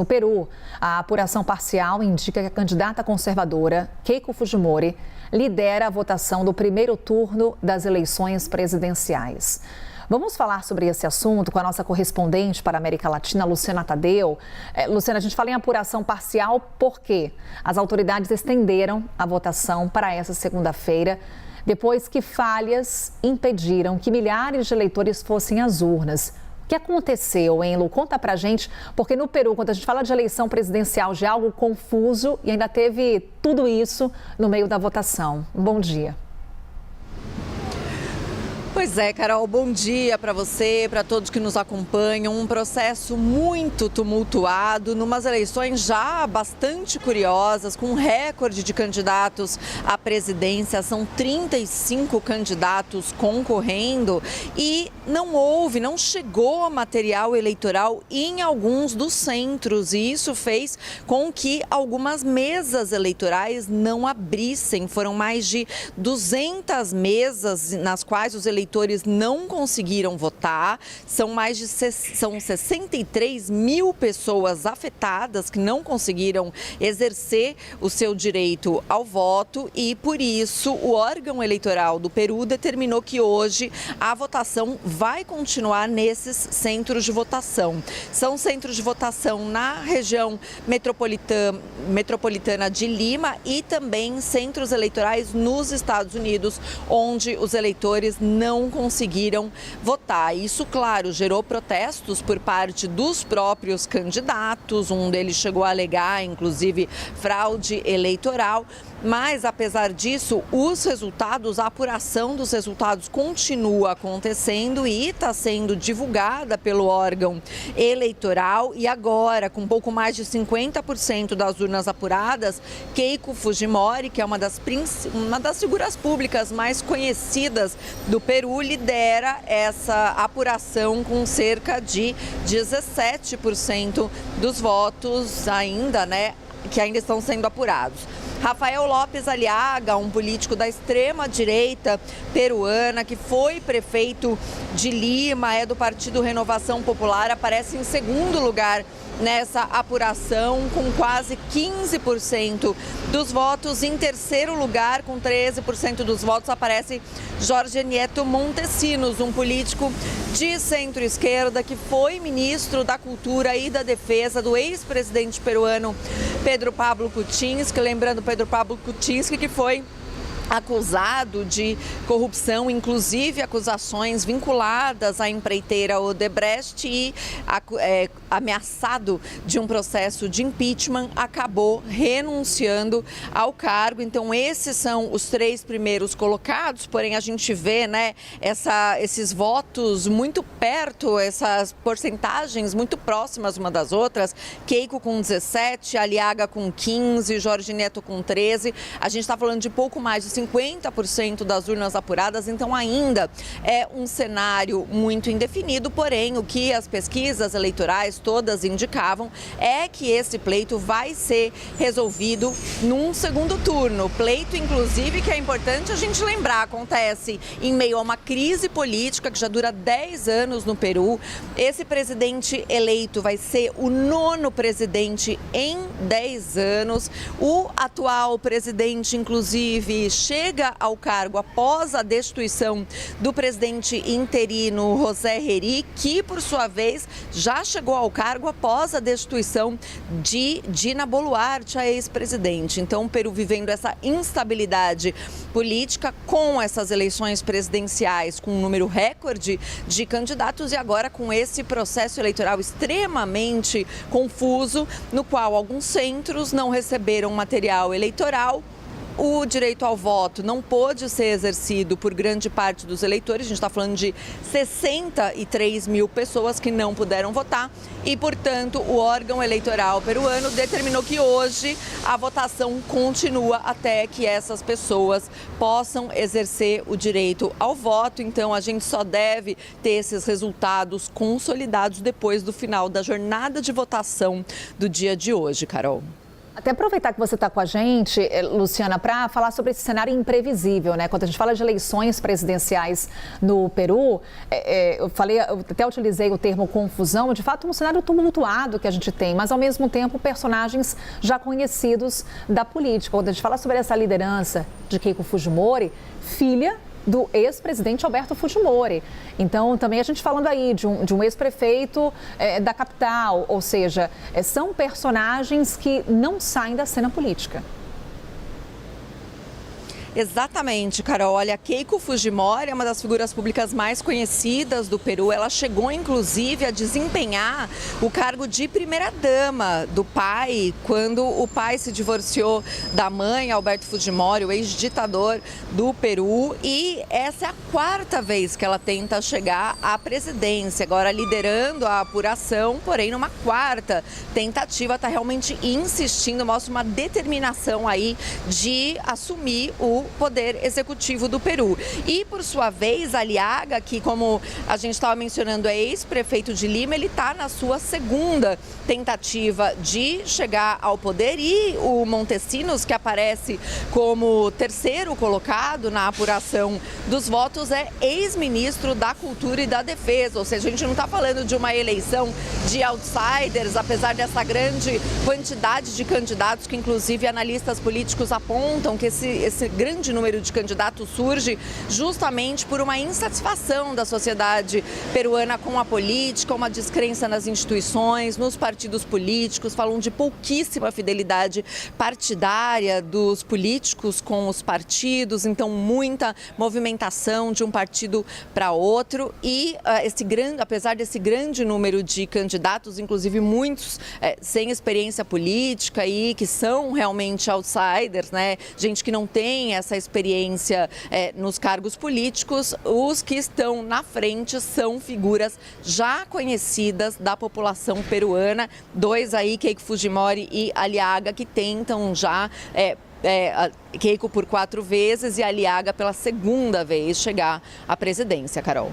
No Peru, a apuração parcial indica que a candidata conservadora, Keiko Fujimori, lidera a votação do primeiro turno das eleições presidenciais. Vamos falar sobre esse assunto com a nossa correspondente para a América Latina, Luciana Tadeu. Luciana, a gente fala em apuração parcial porque as autoridades estenderam a votação para essa segunda-feira, depois que falhas impediram que milhares de eleitores fossem às urnas. O que aconteceu, hein, Lu? Conta pra gente, porque no Peru, quando a gente fala de eleição presidencial, já é algo confuso e ainda teve tudo isso no meio da votação. Bom dia. Pois é, Carol, bom dia para você, para todos que nos acompanham. Um processo muito tumultuado, numas eleições já bastante curiosas, com um recorde de candidatos à presidência. São 35 candidatos concorrendo e não chegou material eleitoral em alguns dos centros. E isso fez com que algumas mesas eleitorais não abrissem. Foram mais de 200 mesas nas quais os eleitores não conseguiram votar. São 63 mil pessoas afetadas que não conseguiram exercer o seu direito ao voto e, por isso, o órgão eleitoral do Peru determinou que hoje a votação vai continuar nesses centros de votação. São centros de votação na região metropolitana de Lima e também centros eleitorais nos Estados Unidos, onde os eleitores não conseguiram votar. Isso, claro, gerou protestos por parte dos próprios candidatos. Um deles chegou a alegar, inclusive, fraude eleitoral. Mas, apesar disso, a apuração dos resultados continua acontecendo e está sendo divulgada pelo órgão eleitoral. E agora, com pouco mais de 50% das urnas apuradas, Keiko Fujimori, que é uma das figuras públicas mais conhecidas do Peru, lidera essa apuração com cerca de 17% dos votos que ainda estão sendo apurados. Rafael Lopes Aliaga, um político da extrema-direita peruana, que foi prefeito de Lima, é do Partido Renovação Popular, aparece em segundo lugar nessa apuração, com quase 15% dos votos. Em terceiro lugar, com 13% dos votos, aparece Jorge Nieto Montesinos, um político de centro-esquerda que foi ministro da Cultura e da Defesa do ex-presidente peruano Pedro Pablo Kuczynski. Lembrando, Pedro Pablo Kuczynski, que foi acusado de corrupção, inclusive acusações vinculadas à empreiteira Odebrecht e ameaçado de um processo de impeachment, acabou renunciando ao cargo. Então, esses são os três primeiros colocados, porém a gente vê, esses votos muito perto, essas porcentagens muito próximas uma das outras. Keiko com 17, Aliaga com 15, Jorge Neto com 13. A gente está falando de pouco mais de 50% das urnas apuradas, então ainda é um cenário muito indefinido, porém o que as pesquisas eleitorais todas indicavam é que esse pleito vai ser resolvido num segundo turno. Pleito, inclusive, que é importante a gente lembrar, acontece em meio a uma crise política que já dura 10 anos no Peru. Esse presidente eleito vai ser o 9º presidente em 10 anos. O atual presidente, inclusive, chega ao cargo após a destituição do presidente interino José Herri, que, por sua vez, já chegou ao cargo após a destituição de Dina Boluarte, a ex-presidente. Então, o Peru vivendo essa instabilidade política com essas eleições presidenciais, com um número recorde de candidatos e agora com esse processo eleitoral extremamente confuso, no qual alguns centros não receberam material eleitoral. O direito ao voto não pôde ser exercido por grande parte dos eleitores. A gente está falando de 63 mil pessoas que não puderam votar e, portanto, o órgão eleitoral peruano determinou que hoje a votação continua até que essas pessoas possam exercer o direito ao voto. Então, a gente só deve ter esses resultados consolidados depois do final da jornada de votação do dia de hoje, Carol. Até aproveitar que você está com a gente, Luciana, para falar sobre esse cenário imprevisível, né? Quando a gente fala de eleições presidenciais no Peru, eu até utilizei o termo confusão, de fato um cenário tumultuado que a gente tem, mas ao mesmo tempo personagens já conhecidos da política. Quando a gente fala sobre essa liderança de Keiko Fujimori, filha do ex-presidente Alberto Fujimori. Então, também a gente falando aí de um ex-prefeito da capital, ou seja, são personagens que não saem da cena política. Exatamente, Carol. Olha, Keiko Fujimori é uma das figuras públicas mais conhecidas do Peru. Ela chegou, inclusive, a desempenhar o cargo de primeira-dama do pai, quando o pai se divorciou da mãe, Alberto Fujimori, o ex-ditador do Peru. E essa é a quarta vez que ela tenta chegar à presidência, agora liderando a apuração, porém numa quarta tentativa, está realmente insistindo, mostra uma determinação aí de assumir o poder executivo do Peru. E, por sua vez, Aliaga, que, como a gente estava mencionando, é ex-prefeito de Lima, ele está na sua segunda tentativa de chegar ao poder, e o Montesinos, que aparece como terceiro colocado na apuração dos votos, é ex-ministro da Cultura e da Defesa, ou seja, a gente não está falando de uma eleição de outsiders, apesar dessa grande quantidade de candidatos que, inclusive, analistas políticos apontam que esse grande número de candidatos surge justamente por uma insatisfação da sociedade peruana com a política, uma descrença nas instituições, nos partidos políticos, falam de pouquíssima fidelidade partidária dos políticos com os partidos, então muita movimentação de um partido para outro, e apesar desse grande número de candidatos, inclusive muitos sem experiência política e que são realmente outsiders, né? Gente que não tem essa experiência nos cargos políticos, os que estão na frente são figuras já conhecidas da população peruana, dois aí, Keiko Fujimori e Aliaga, que tentam já Keiko por 4 vezes e Aliaga pela segunda vez chegar à presidência, Carol.